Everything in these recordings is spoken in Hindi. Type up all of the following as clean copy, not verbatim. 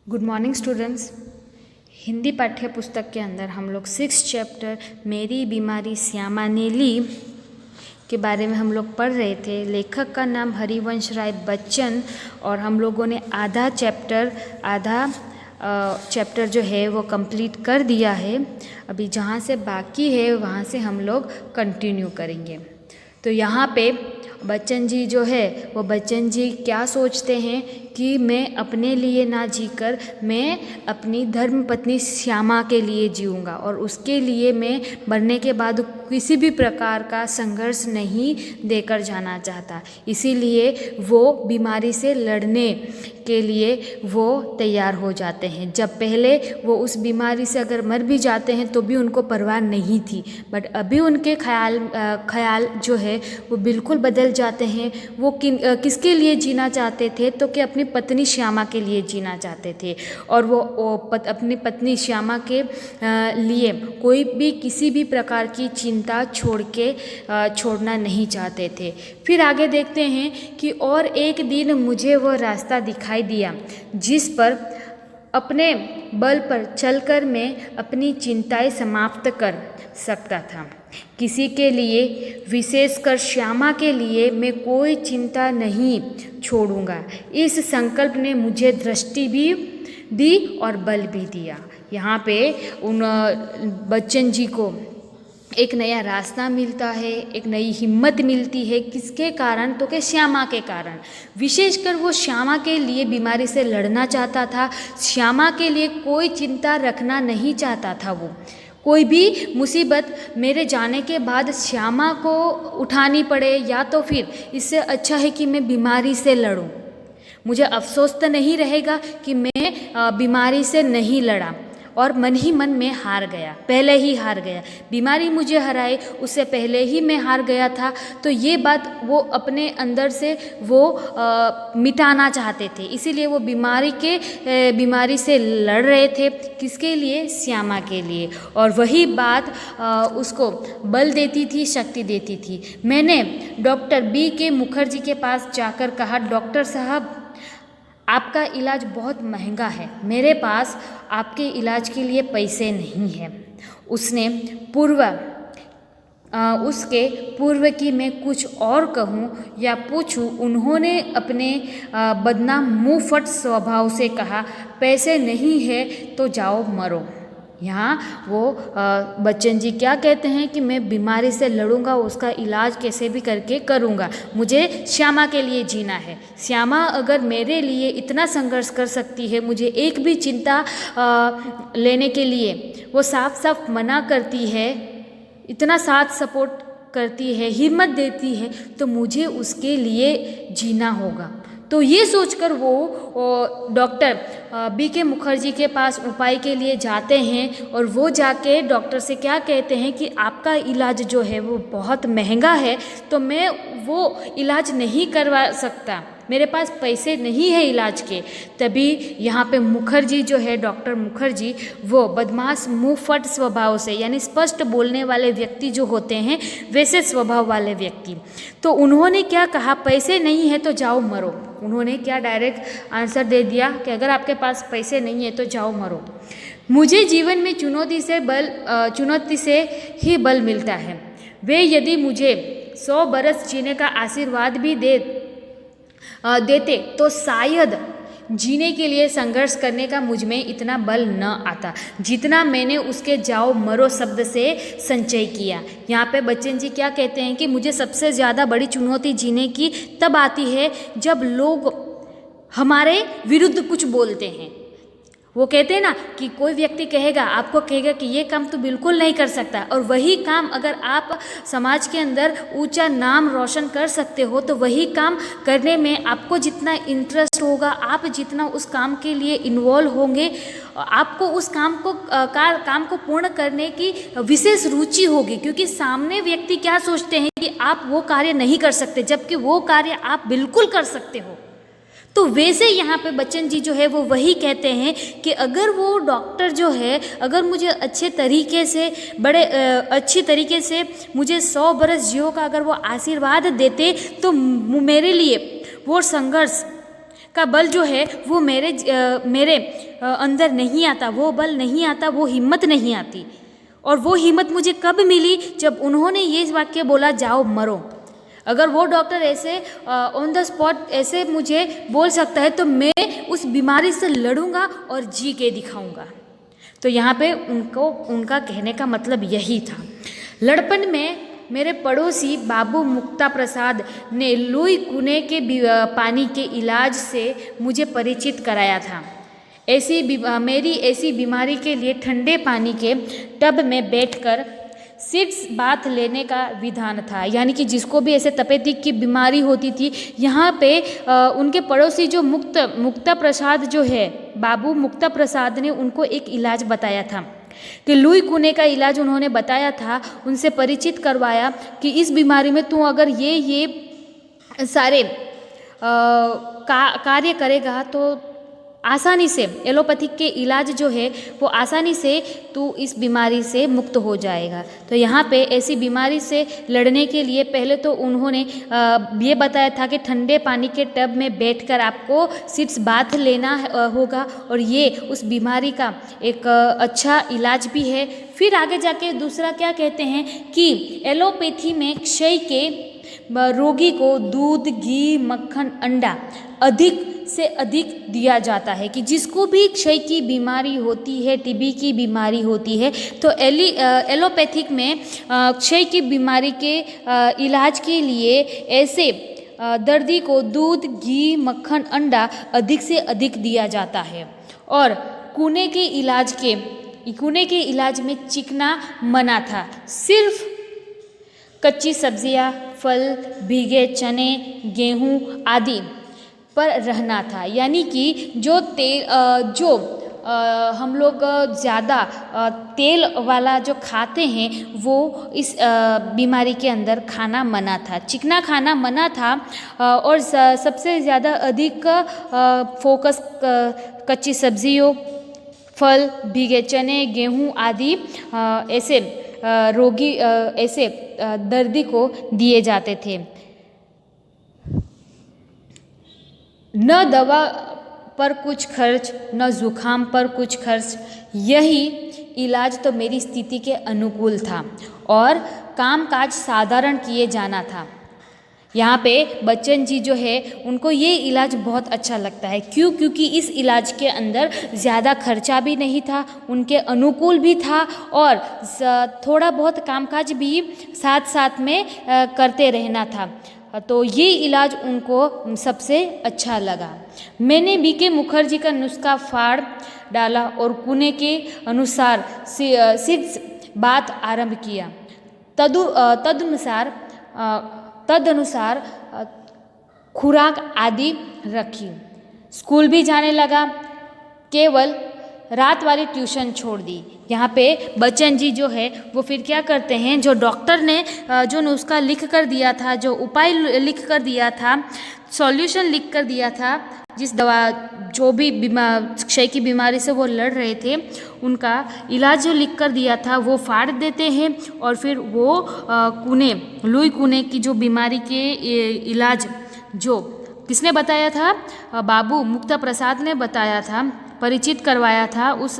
Good morning students. हिंदी पाठ्य पुस्तक के अंदर हम लोग 6 चैप्टर मेरी बीमारी श्यामा ने ली के बारे में हम लोग पढ़ रहे थे। लेखक का नाम हरिवंश राय बच्चन और हम लोगों ने आधा चैप्टर जो है वो कंप्लीट कर दिया है। अभी जहाँ से बाकी है वहाँ से हम लोग कंटिन्यू करेंगे। तो यहाँ पे बच्चन जी जो है वो बच्चन जी क्या सोचते हैं कि मैं अपने लिए ना जीकर मैं अपनी धर्म पत्नी श्यामा के लिए जीऊँगा और उसके लिए मैं मरने के बाद किसी भी प्रकार का संघर्ष नहीं देकर जाना चाहता। इसीलिए वो बीमारी से लड़ने के लिए वो तैयार हो जाते हैं। जब पहले वो उस बीमारी से अगर मर भी जाते हैं तो भी उनको परवाह नहीं थी, बट अभी उनके ख्याल जो है वो बिल्कुल बदल जाते हैं। वो किसके लिए जीना चाहते थे तो कि अपनी पत्नी श्यामा के लिए जीना चाहते थे और वो अपनी पत्नी श्यामा के लिए कोई भी किसी भी प्रकार की चिंता छोड़ना नहीं चाहते थे। फिर आगे देखते हैं कि और एक दिन मुझे वो रास्ता दिखाई दिया जिस पर अपने बल पर चलकर मैं अपनी चिंताएं समाप्त कर सकता था। किसी के लिए, विशेषकर श्यामा के लिए मैं कोई चिंता नहीं छोड़ूंगा। इस संकल्प ने मुझे दृष्टि भी दी और बल भी दिया। यहाँ पे उन बच्चन जी को एक नया रास्ता मिलता है, एक नई हिम्मत मिलती है। किसके कारण तो कि श्यामा के कारण। विशेषकर वो श्यामा के लिए बीमारी से लड़ना चाहता था। श्यामा के लिए कोई चिंता रखना नहीं चाहता था। वो कोई भी मुसीबत मेरे जाने के बाद श्यामा को उठानी पड़े या तो फिर इससे अच्छा है कि मैं बीमारी से लड़ूं। मुझे अफसोस तो नहीं रहेगा कि मैं बीमारी से नहीं लड़ा और मन ही मन में हार गया, पहले ही हार गया। बीमारी मुझे हराए उससे पहले ही मैं हार गया था। तो ये बात वो अपने अंदर से वो मिटाना चाहते थे। इसीलिए वो बीमारी से लड़ रहे थे। किसके लिए? श्यामा के लिए। और वही बात उसको बल देती थी, शक्ति देती थी। मैंने डॉक्टर बी के मुखर्जी के पास जाकर कहा, डॉक्टर साहब आपका इलाज बहुत महंगा है, मेरे पास आपके इलाज के लिए पैसे नहीं हैं। उसके पूर्व की मैं कुछ और कहूँ या पूछूँ, उन्होंने अपने बदनाम मुँह फट स्वभाव से कहा, पैसे नहीं है तो जाओ मरो। यहाँ वो बच्चन जी क्या कहते हैं कि मैं बीमारी से लड़ूंगा, उसका इलाज कैसे भी करके करूँगा। मुझे श्यामा के लिए जीना है। श्यामा अगर मेरे लिए इतना संघर्ष कर सकती है, मुझे एक भी चिंता लेने के लिए वो साफ साफ मना करती है, इतना साथ सपोर्ट करती है, हिम्मत देती है, तो मुझे उसके लिए जीना होगा। तो ये सोचकर वो डॉक्टर बी के मुखर्जी के पास उपाय के लिए जाते हैं और वो जाके डॉक्टर से क्या कहते हैं कि आपका इलाज जो है वो बहुत महंगा है, तो मैं वो इलाज नहीं करवा सकता, मेरे पास पैसे नहीं है इलाज के। तभी यहाँ पे मुखर्जी जो है, डॉक्टर मुखर्जी, वो बदमाश मुँह फट स्वभाव से, यानी स्पष्ट बोलने वाले व्यक्ति जो होते हैं वैसे स्वभाव वाले व्यक्ति, तो उन्होंने क्या कहा, पैसे नहीं है तो जाओ मरो। उन्होंने क्या डायरेक्ट आंसर दे दिया कि अगर आपके पास पैसे नहीं है तो जाओ मरो। मुझे जीवन में चुनौती से ही बल मिलता है। वे यदि मुझे 100 बरस जीने का आशीर्वाद भी देते तो शायद जीने के लिए संघर्ष करने का मुझ में इतना बल न आता जितना मैंने उसके जाओ मरो शब्द से संचय किया। यहाँ पे बच्चन जी क्या कहते हैं कि मुझे सबसे ज़्यादा बड़ी चुनौती जीने की तब आती है जब लोग हमारे विरुद्ध कुछ बोलते हैं। वो कहते हैं ना कि कोई व्यक्ति आपको कहेगा कि ये काम तो बिल्कुल नहीं कर सकता, और वही काम अगर आप समाज के अंदर ऊंचा नाम रोशन कर सकते हो तो वही काम करने में आपको जितना इंटरेस्ट होगा, आप जितना उस काम के लिए इन्वॉल्व होंगे, आपको उस काम को पूर्ण करने की विशेष रुचि होगी। क्योंकि सामने व्यक्ति क्या सोचते हैं कि आप वो कार्य नहीं कर सकते, जबकि वो कार्य आप बिल्कुल कर सकते हो। तो वैसे यहाँ पे बच्चन जी जो है वो वही कहते हैं कि अगर वो डॉक्टर जो है, अगर मुझे अच्छी तरीके से मुझे 100 बरस जियो का अगर वो आशीर्वाद देते तो मेरे लिए वो संघर्ष का बल जो है वो मेरे अंदर नहीं आता, वो बल नहीं आता, वो हिम्मत नहीं आती। और वो हिम्मत मुझे कब मिली? जब उन्होंने ये वाक्य बोला, जाओ मरो। अगर वो डॉक्टर ऐसे ऑन द स्पॉट ऐसे मुझे बोल सकता है तो मैं उस बीमारी से लड़ूंगा और जी के दिखाऊंगा। तो यहाँ पे उनका कहने का मतलब यही था। लड़पन में मेरे पड़ोसी बाबू मुक्ता प्रसाद ने लुई कुने के पानी के इलाज से मुझे परिचित कराया था। मेरी ऐसी बीमारी के लिए ठंडे पानी के टब में बैठकर सिट्स बाथ लेने का विधान था। यानी कि जिसको भी ऐसे तपेदिक की बीमारी होती थी, यहाँ पे उनके पड़ोसी जो मुक्ता प्रसाद जो है, बाबू मुक्ता प्रसाद ने उनको एक इलाज बताया था कि लुई कुने का इलाज उन्होंने बताया था, उनसे परिचित करवाया कि इस बीमारी में तू अगर ये सारे कार्य करेगा तो आसानी से एलोपैथिक के इलाज जो है वो आसानी से तू इस बीमारी से मुक्त हो जाएगा। तो यहाँ पे ऐसी बीमारी से लड़ने के लिए पहले तो उन्होंने ये बताया था कि ठंडे पानी के टब में बैठकर आपको सिट्स बाथ लेना होगा और ये उस बीमारी का एक अच्छा इलाज भी है। फिर आगे जाके दूसरा क्या कहते हैं कि एलोपैथी में क्षय के रोगी को दूध, घी, मक्खन, अंडा अधिक से अधिक दिया जाता है कि जिसको भी क्षय की बीमारी होती है, टीबी की बीमारी होती है, तो एलोपैथिक में क्षय की बीमारी के इलाज के लिए ऐसे दर्दी को दूध, घी, मक्खन, अंडा अधिक से अधिक दिया जाता है। और कूने के इलाज में चिकना मना था, सिर्फ कच्ची सब्जियां, फल, भीगे चने, गेहूं आदि पर रहना था। यानी कि जो हम लोग ज़्यादा तेल वाला जो खाते हैं वो इस बीमारी के अंदर खाना मना था, चिकना खाना मना था। और सबसे ज़्यादा अधिक फोकस कच्ची सब्जियों, फल, भीगे चने, गेहूं आदि ऐसे रोगी ऐसे दर्दी को दिए जाते थे। न दवा पर कुछ खर्च, न जुखाम पर कुछ खर्च, यही इलाज तो मेरी स्थिति के अनुकूल था और कामकाज साधारण किए जाना था। यहाँ पे बच्चन जी जो है उनको ये इलाज बहुत अच्छा लगता है। क्यों? क्योंकि इस इलाज के अंदर ज़्यादा खर्चा भी नहीं था, उनके अनुकूल भी था और थोड़ा बहुत कामकाज भी साथ साथ में करते रहना था। तो ये इलाज उनको सबसे अच्छा लगा। मैंने बीके मुखर्जी का नुस्खा फाड़ डाला और कुने के अनुसार सिट्स बात आरंभ किया। तदनुसार खुराक आदि रखी। स्कूल भी जाने लगा, केवल रात वाली ट्यूशन छोड़ दी। यहाँ पे बच्चन जी जो है वो फिर क्या करते हैं, जो डॉक्टर ने जो नुस्खा लिख कर दिया था, जो उपाय लिख कर दिया था, सॉल्यूशन लिख कर दिया था, जिस दवा जो भी क्षय की बीमारी से वो लड़ रहे थे उनका इलाज जो लिख कर दिया था वो फाड़ देते हैं। और फिर वो लुई कुने की जो बीमारी के इलाज जो किसने बताया था, बाबू मुक्ता प्रसाद ने बताया था, परिचित करवाया था उस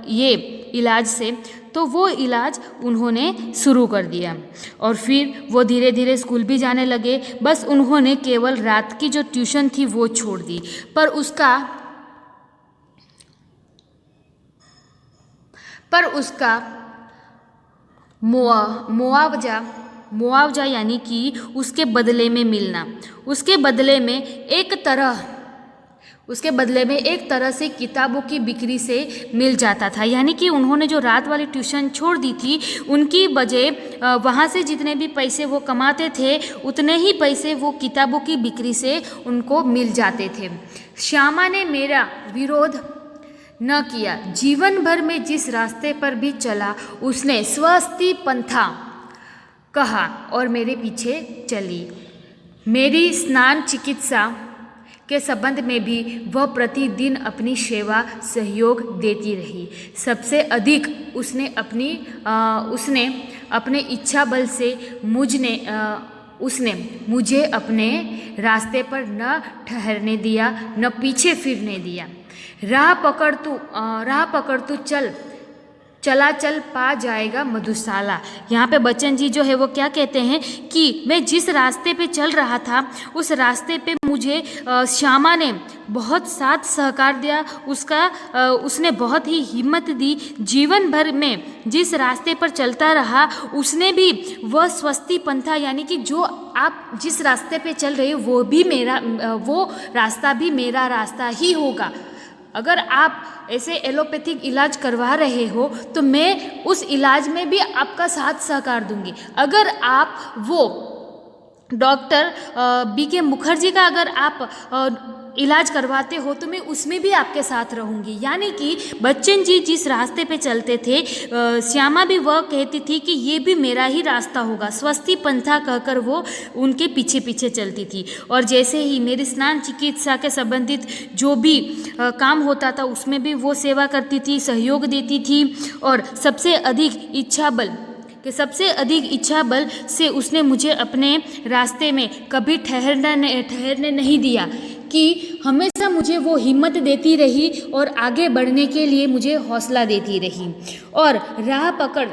ये इलाज से, तो वो इलाज उन्होंने शुरू कर दिया। और फिर वो धीरे धीरे स्कूल भी जाने लगे। बस उन्होंने केवल रात की जो ट्यूशन थी वो छोड़ दी। पर उसका मुआवजा यानी कि उसके बदले में मिलना, उसके बदले में एक तरह से किताबों की बिक्री से मिल जाता था। यानी कि उन्होंने जो रात वाली ट्यूशन छोड़ दी थी उनकी वजह वहाँ से जितने भी पैसे वो कमाते थे उतने ही पैसे वो किताबों की बिक्री से उनको मिल जाते थे। श्यामा ने मेरा विरोध न किया। जीवन भर में जिस रास्ते पर भी चला उसने स्वस्ति पंथा कहा और मेरे पीछे चली। मेरी स्नान चिकित्सा के संबंध में भी वह प्रतिदिन अपनी सेवा सहयोग देती रही। सबसे अधिक उसने अपने इच्छा बल से उसने मुझे अपने रास्ते पर न ठहरने दिया, न पीछे फिरने दिया। राह पकड़ तू चला चल पा जाएगा मधुशाला। यहाँ पे बच्चन जी जो है वो क्या कहते हैं कि मैं जिस रास्ते पे चल रहा था उस रास्ते पे मुझे श्यामा ने बहुत साथ सहकार दिया, उसने बहुत ही हिम्मत दी। जीवन भर में जिस रास्ते पर चलता रहा उसने भी वह स्वस्ति पंथा यानी कि जो आप जिस रास्ते पे चल रहे हो वो रास्ता भी मेरा रास्ता ही होगा। अगर आप ऐसे एलोपैथिक इलाज करवा रहे हो तो मैं उस इलाज में भी आपका साथ सहकार दूंगी। अगर आप वो डॉक्टर BK मुखर्जी का अगर आप इलाज करवाते हो तो मैं उसमें भी आपके साथ रहूँगी। यानी कि बच्चन जी जिस रास्ते पे चलते थे श्यामा भी वह कहती थी कि ये भी मेरा ही रास्ता होगा। स्वस्ति पंथा कहकर वो उनके पीछे पीछे चलती थी। और जैसे ही मेरी स्नान चिकित्सा के संबंधित जो भी काम होता था उसमें भी वो सेवा करती थी, सहयोग देती थी। और सबसे अधिक इच्छा बल से उसने मुझे अपने रास्ते में कभी ठहरने नहीं दिया, कि हमेशा मुझे वो हिम्मत देती रही और आगे बढ़ने के लिए मुझे हौसला देती रही। और राह पकड़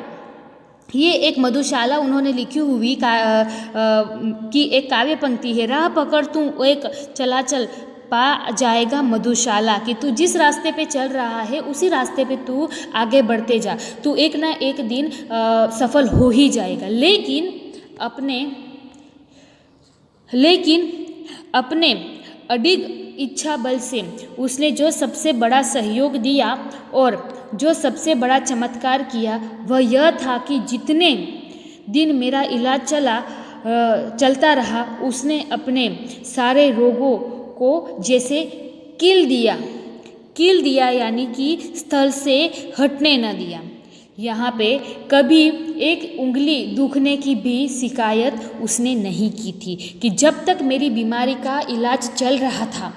ये एक मधुशाला उन्होंने लिखी हुई की एक काव्य पंक्ति है। राह पकड़ तू एक चला चल पा जाएगा मधुशाला, कि तू जिस रास्ते पे चल रहा है उसी रास्ते पे तू आगे बढ़ते जा, तू एक ना एक दिन सफल हो ही जाएगा। लेकिन अपने अडिग इच्छा बल से उसने जो सबसे बड़ा सहयोग दिया और जो सबसे बड़ा चमत्कार किया वह यह था कि जितने दिन मेरा इलाज चलता रहा उसने अपने सारे रोगों को जैसे कील दिया यानी कि स्थल से हटने न दिया। यहाँ पे कभी एक उंगली दुखने की भी शिकायत उसने नहीं की थी, कि जब तक मेरी बीमारी का इलाज चल रहा था,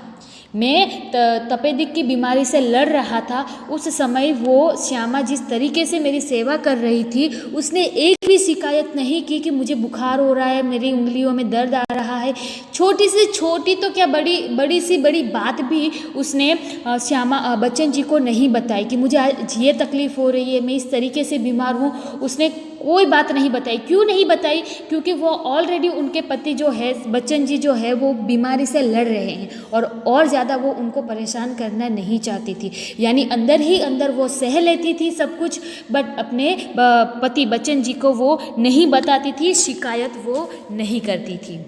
मैं तपेदिक की बीमारी से लड़ रहा था, उस समय वो श्यामा जिस तरीके से मेरी सेवा कर रही थी उसने एक भी शिकायत नहीं की कि मुझे बुखार हो रहा है, मेरी उंगलियों में दर्द आ रहा है। छोटी से छोटी तो क्या बड़ी बात भी उसने बच्चन जी को नहीं बताई कि मुझे आज ये तकलीफ़ हो रही है, मैं इस तरीके से बीमार हूँ। उसने कोई बात नहीं बताई। क्यों नहीं बताई? क्योंकि वो ऑलरेडी उनके पति जो है बच्चन जी जो है वो बीमारी से लड़ रहे हैं और ज़्यादा वो उनको परेशान करना नहीं चाहती थी। यानी अंदर ही अंदर वो सह लेती थी सब कुछ, बट अपने पति बच्चन जी को वो नहीं बताती थी, शिकायत वो नहीं करती थी।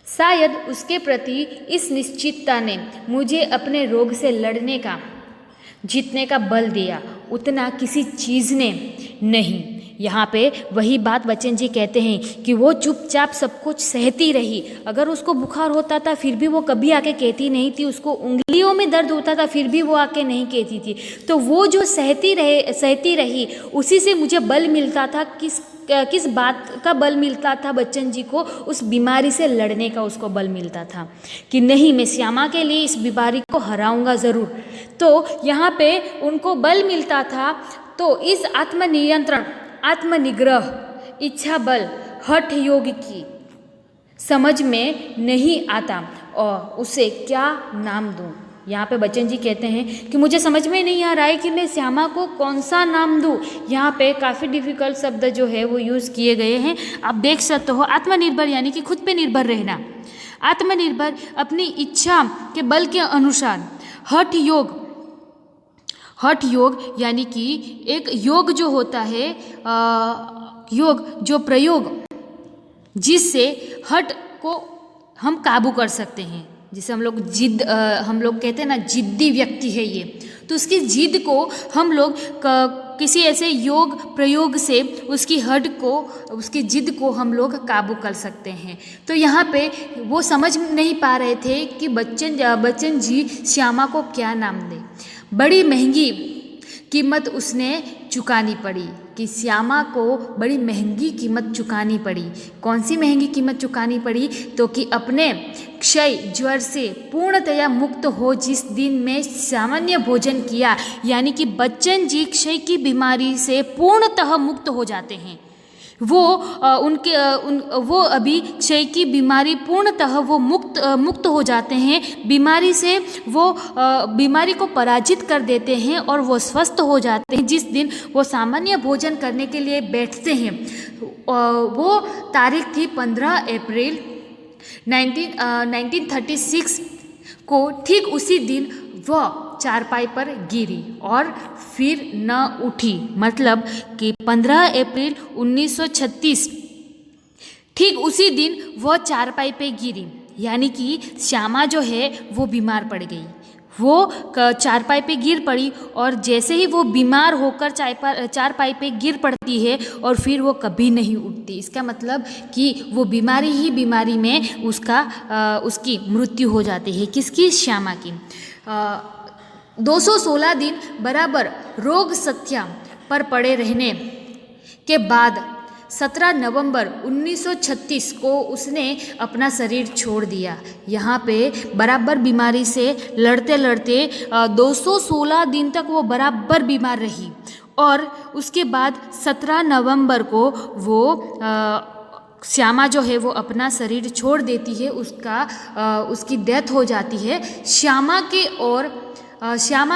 शायद उसके प्रति इस निश्चितता ने मुझे अपने रोग से जीतने का बल दिया, उतना किसी चीज़ ने नहीं। यहाँ पे वही बात बच्चन जी कहते हैं कि वो चुपचाप सब कुछ सहती रही। अगर उसको बुखार होता था फिर भी वो कभी आके कहती नहीं थी, उसको उंगलियों में दर्द होता था फिर भी वो आके नहीं कहती थी। तो वो जो सहती रही उसी से मुझे बल मिलता था। किस बात का बल मिलता था बच्चन जी को? उस बीमारी से लड़ने का उसको बल मिलता था कि नहीं, मैं श्यामा के लिए इस बीमारी को हराऊंगा ज़रूर। तो यहाँ पे उनको बल मिलता था। तो इस आत्मनियंत्रण, आत्मनिग्रह, इच्छा बल, हठ योग की समझ में नहीं आता और उसे क्या नाम दूं। यहाँ पे बच्चन जी कहते हैं कि मुझे समझ में नहीं आ रहा है कि मैं श्यामा को कौन सा नाम दूं। यहाँ पे काफ़ी डिफ़िकल्ट शब्द जो है वो यूज़ किए गए हैं, आप देख सकते हो। आत्मनिर्भर यानी कि खुद पे निर्भर रहना, आत्मनिर्भर अपनी इच्छा के बल के अनुसार। हठ योग यानी कि एक योग जो होता है, योग जो प्रयोग जिससे हठ को हम काबू कर सकते हैं, जिसे हम लोग कहते हैं ना जिद्दी व्यक्ति है ये, तो उसकी जिद को हम लोग किसी ऐसे योग प्रयोग से उसकी जिद को हम लोग काबू कर सकते हैं। तो यहाँ पे वो समझ नहीं पा रहे थे कि बच्चन जी श्यामा को क्या नाम दें। बड़ी महंगी कीमत उसने चुकानी पड़ी, कि श्यामा को बड़ी महंगी कीमत चुकानी पड़ी। कौन सी महंगी कीमत चुकानी पड़ी? तो कि अपने क्षय ज्वर से पूर्णतया मुक्त हो। जिस दिन में सामान्य भोजन किया, यानी कि बच्चन जी क्षय की बीमारी से पूर्णतः मुक्त हो जाते हैं। वो अभी क्षय की बीमारी पूर्णतः वो मुक्त हो जाते हैं, बीमारी से वो बीमारी को पराजित कर देते हैं और वो स्वस्थ हो जाते हैं। जिस दिन वो सामान्य भोजन करने के लिए बैठते हैं, वो तारीख थी 15 अप्रैल 1936 को। ठीक उसी दिन वह चारपाई पर गिरी और फिर न उठी, मतलब कि 15 अप्रैल 1936 ठीक उसी दिन वह चारपाई पे गिरी, यानी कि श्यामा जो है वो बीमार पड़ गई। वो चारपाई पे गिर पड़ी और जैसे ही वो बीमार होकर चारपाई पे गिर पड़ती है और फिर वो कभी नहीं उठती। इसका मतलब कि वो बीमारी में उसकी मृत्यु हो जाती है। किसकी? श्यामा की। 216 दिन बराबर रोग सत्या पर पड़े रहने के बाद 17 नवंबर 1936 को उसने अपना शरीर छोड़ दिया। यहाँ पे बराबर बीमारी से लड़ते लड़ते 216 दिन तक वो बराबर बीमार रही और उसके बाद 17 नवंबर को वो श्यामा जो है वो अपना शरीर छोड़ देती है, उसकी डेथ हो जाती है। श्यामा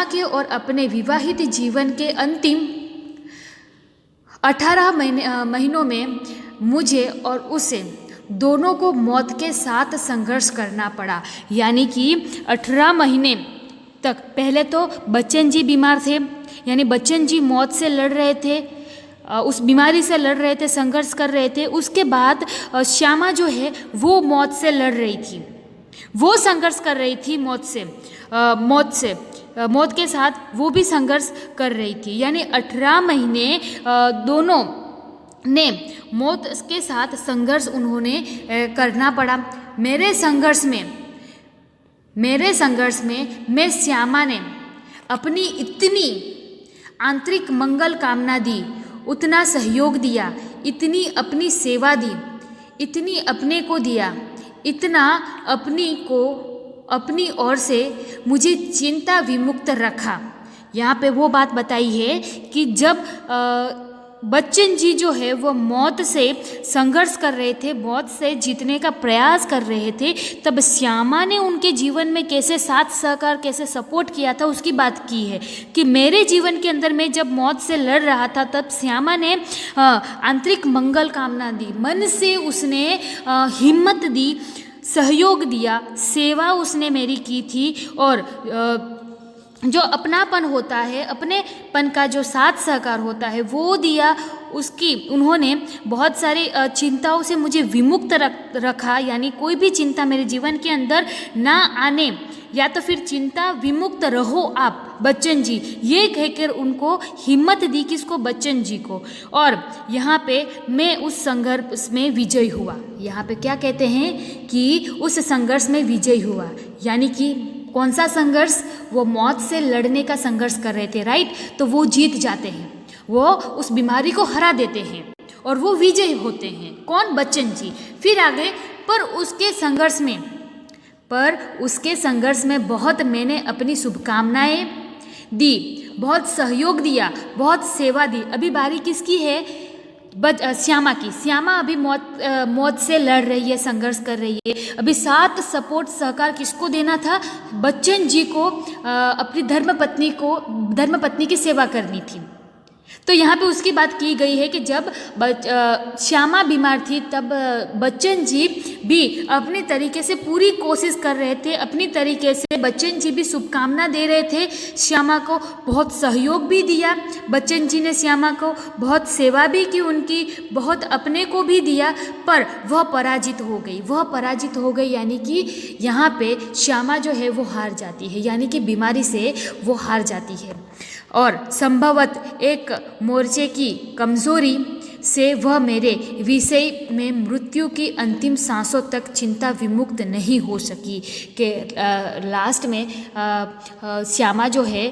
के और अपने विवाहित जीवन के अंतिम 18 महीनों में मुझे और उसे दोनों को मौत के साथ संघर्ष करना पड़ा। यानी कि 18 महीने तक पहले तो बच्चन जी बीमार थे, यानी बच्चन जी मौत से लड़ रहे थे, उस बीमारी से लड़ रहे थे, संघर्ष कर रहे थे। उसके बाद श्यामा जो है वो मौत से लड़ रही थी, वो संघर्ष कर रही थी मौत के साथ वो भी संघर्ष कर रही थी। यानी 18 महीने दोनों ने मौत के साथ संघर्ष उन्होंने करना पड़ा। मेरे संघर्ष में मैं श्यामा ने अपनी इतनी आंतरिक मंगल कामना दी, उतना सहयोग दिया, इतनी अपनी सेवा दी, इतनी अपने को दिया, इतना अपनी ओर से मुझे चिंता विमुक्त रखा। यहाँ पे वो बात बताई है कि जब बच्चन जी जो है वो मौत से संघर्ष कर रहे थे, मौत से जीतने का प्रयास कर रहे थे, तब श्यामा ने उनके जीवन में कैसे साथ सहकार, कैसे सपोर्ट किया था, उसकी बात की है कि मेरे जीवन के अंदर में जब मौत से लड़ रहा था तब श्यामा ने आंतरिक मंगल कामना दी, मन से उसने हिम्मत दी, सहयोग दिया, सेवा उसने मेरी की थी और जो अपनापन होता है, अपनेपन का जो साथ सहकार होता है वो दिया। उन्होंने बहुत सारी चिंताओं से मुझे विमुक्त रखा, यानी कोई भी चिंता मेरे जीवन के अंदर ना आने, या तो फिर चिंता विमुक्त रहो आप बच्चन जी, ये कहकर उनको हिम्मत दी। किसको? बच्चन जी को। और यहाँ पे मैं उस संघर्ष में विजयी हुआ। यहाँ पे क्या कहते हैं कि उस संघर्ष में विजयी हुआ, यानी कि कौन सा संघर्ष? वो मौत से लड़ने का संघर्ष कर रहे थे, राइट? तो वो जीत जाते हैं, वो उस बीमारी को हरा देते हैं और वो विजयी होते हैं। कौन? बच्चन जी। फिर आगे पर उसके संघर्ष में बहुत मैंने अपनी शुभकामनाएं दी, बहुत सहयोग दिया, बहुत सेवा दी। अभी बारी किसकी है? श्यामा की। श्यामा अभी मौत से लड़ रही है, संघर्ष कर रही है। अभी साथ सपोर्ट सहकार किसको देना था? बच्चन जी को, अपनी धर्मपत्नी की सेवा करनी थी। तो यहाँ पे उसकी बात की गई है कि जब श्यामा बीमार थी तब बच्चन जी भी अपने तरीके से पूरी कोशिश कर रहे थे, अपनी तरीके से बच्चन जी भी शुभकामना दे रहे थे, श्यामा को बहुत सहयोग भी दिया। बच्चन जी ने श्यामा को बहुत सेवा भी की, उनकी बहुत अपने को भी दिया, पर वह पराजित हो गई। यानी कि यहाँ पे श्यामा जो है वो हार जाती है, यानी कि बीमारी से वो हार जाती है और संभवत एक मोर्चे की कमज़ोरी से वह मेरे विषय में मृत्यु की अंतिम सांसों तक चिंता विमुक्त नहीं हो सकी। कि लास्ट में श्यामा जो है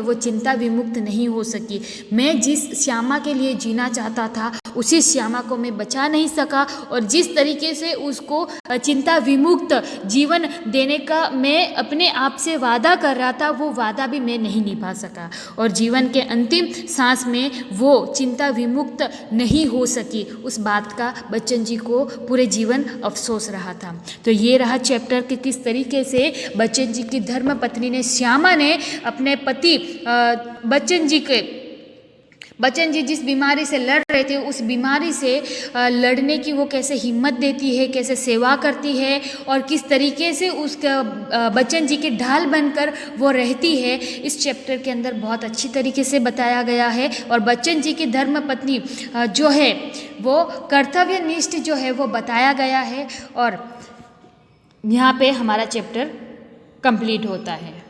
वो चिंता विमुक्त नहीं हो सकी। मैं जिस श्यामा के लिए जीना चाहता था उसी श्यामा को मैं बचा नहीं सका और जिस तरीके से उसको चिंता विमुक्त जीवन देने का मैं अपने आप से वादा कर रहा था, वो वादा भी मैं नहीं निभा सका और जीवन के अंतिम सांस में वो चिंता विमुक्त नहीं हो सकी। उस बात का बच्चन जी को पूरे जीवन अफसोस रहा था। तो ये रहा चैप्टर कि किस तरीके से बच्चन जी की धर्म पत्नी ने श्यामा ने अपने पति बच्चन जी जिस बीमारी से लड़ रहे थे उस बीमारी से लड़ने की वो कैसे हिम्मत देती है, कैसे सेवा करती है और किस तरीके से उसका बच्चन जी की ढाल बनकर वो रहती है, इस चैप्टर के अंदर बहुत अच्छी तरीके से बताया गया है। और बच्चन जी की धर्म पत्नी जो है वो कर्तव्यनिष्ठ जो है वो बताया गया है और यहाँ पे हमारा चैप्टर कंप्लीट होता है।